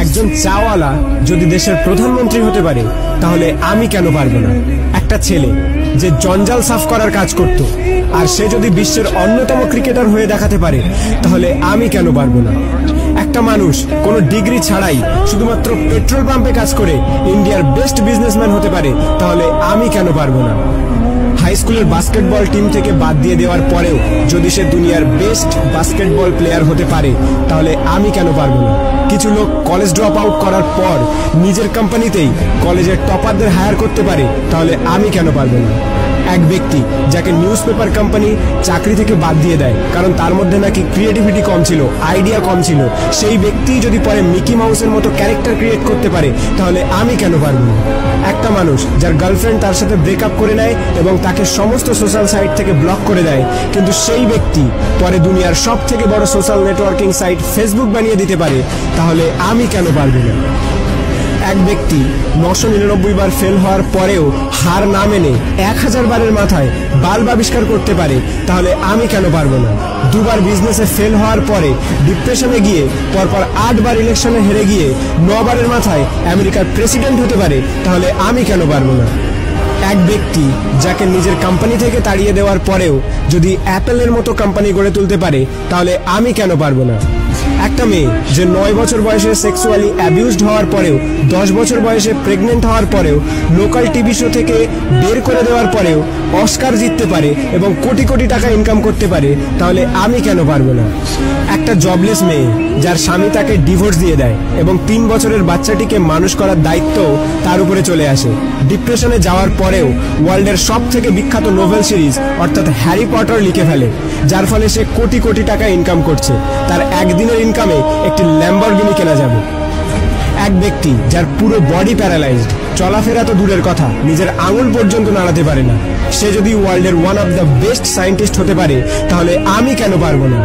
একজন চাওয়ালা যদি দেশের প্রধানমন্ত্রী হতে পারে তাহলে আমি কেন পারবো না? একটা ছেলে যে জঞ্জাল সাফ করার কাজ করত আর সে যদি বিশ্বের অন্যতম ক্রিকেটার হয়ে দেখাতে পারে তাহলে আমি কেন পারবো না? একটা মানুষ কোনো ডিগ্রি ছাড়াই শুধুমাত্র পেট্রোল পাম্পে কাজ করে ইন্ডিয়ার বেস্ট বিজনেসম্যান হতে পারে তাহলে আমি কেন পারবো না? হাই স্কুলের বাস্কেটবল টিম থেকে বাদ দিয়ে দেওয়ার পরেও যদি সে দুনিয়ার বেস্ট বাস্কেটবল প্লেয়ার হতে পারে তাহলে আমি কেন পারবো না? কিছু লোক কলেজ ড্রপ আউট করার পর নিজের কোম্পানিতেই কলেজের টপারদের হায়ার করতে পারে তাহলে আমি কেন পারবো না? এক ব্যক্তি যাকে নিউজ পেপার কোম্পানি চাকরি থেকে বাদ দিয়ে দেয় কারণ তার মধ্যে নাকি ক্রিয়েটিভিটি কম ছিল, আইডিয়া কম ছিল, সেই ব্যক্তি যদি পরে মিকি মাউসের মতো ক্যারেক্টার ক্রিয়েট করতে পারে তাহলে আমি কেন পারবো না? একটা মানুষ যার গার্লফ্রেন্ড তার সাথে ব্রেকআপ করে নেয় এবং তাকে সমস্ত সোশ্যাল সাইট থেকে ব্লক করে দেয়, কিন্তু সেই ব্যক্তি পরে দুনিয়ার সব থেকে বড় সোশ্যাল নেটওয়ার্কিং সাইট ফেসবুক বানিয়ে দিতে পারে তাহলে আমি কেন পারবো না? এক ব্যক্তি 999 বার ফেল হওয়ার পরেও হার না মেনে 1000 বারের মাথায় বাল্ব আবিষ্কার করতে পারে তাহলে আমি কেন পারবো না? দুবার বিজনেসে ফেল হওয়ার পরে ডিপ্রেশনে গিয়ে পরপর 8 বার ইলেকশনে হেরে গিয়ে 9 বারের মাথায় আমেরিকার প্রেসিডেন্ট হতে পারে তাহলে আমি কেন পারবো না? এক ব্যক্তি যাকে নিজের কোম্পানি থেকে তাড়িয়ে দেওয়ার পরেও যদি অ্যাপেলের মতো কোম্পানি গড়ে তুলতে পারে তাহলে আমি কেন পারবো না? একটা মেয়ে যে 9 বছর বয়সে সেক্সুয়ালি অ্যাবিউজড হওয়ার পরেও 10 বছর বয়সে প্রেগনেন্ট হওয়ার পরেও লোকাল টিভি শো থেকে বের করে দেওয়ার পরেও অস্কার জিততে পারে এবং কোটি কোটি টাকা ইনকাম করতে পারে তাহলে আমি কেন পারবো না? একটা জবলেস মেয়ে যার স্বামী তাকে ডিভোর্স দিয়ে দেয় এবং 3 বছরের বাচ্চাটিকে মানুষ করার দায়িত্ব তার উপরে চলে আসে, ডিপ্রেশনে যাওয়ার পরেও ওয়ার্ল্ডের সব থেকে বিখ্যাত নোভেল সিরিজ অর্থাৎ হ্যারি পটার লিখে ফেলে, যার ফলে সে কোটি কোটি টাকা ইনকাম করছে, তার একদিনের ইনকামে একটি ল্যাম্বরগিনি কেনা যাবে। এক ব্যক্তি যার পুরো বডি প্যারালাইজড, চলাফেরা তো দূরের কথা, নিজের আঙুল পর্যন্ত নাড়াতে পারে না, সে যদি ওয়ার্ল্ডের one of the best scientist হতে পারে তাহলে আমি কেন পারবো না?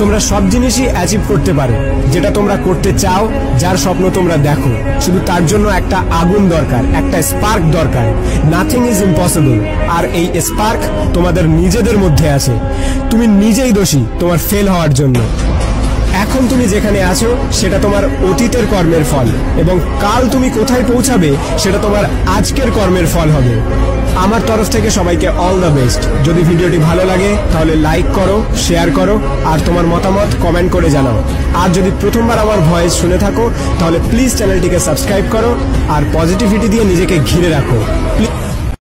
তোমরা সব জিনিসই অ্যাচিভ করতে পারো যেটা তোমরা করতে চাও, যার স্বপ্ন তোমরা দেখো, শুধু তার জন্য একটা আগুন দরকার, একটা স্পার্ক দরকার। নাথিং ইজ ইম্পসিবল, আর এই স্পার্ক তোমাদের নিজেদের মধ্যে আছে। তুমি নিজেই দোষী তোমার ফেল হওয়ার জন্য। এখন তুমি যেখানে আছো সেটা তোমার অতীতের কর্মের ফল, এবং কাল তুমি কোথায় পৌঁছাবে সেটা তোমার আজকের কর্মের ফল হবে। আমার তরফ থেকে সবাইকে অল দ্য বেস্ট। যদি ভিডিওটি ভালো লাগে তাহলে লাইক করো, শেয়ার করো, আর তোমার মতামত কমেন্ট করে জানাও। আর যদি প্রথমবার আমার ভয়েস শুনে থাকো তাহলে প্লিজ চ্যানেলটিকে সাবস্ক্রাইব করো আর পজিটিভিটি দিয়ে নিজেকে ঘিরে রাখো।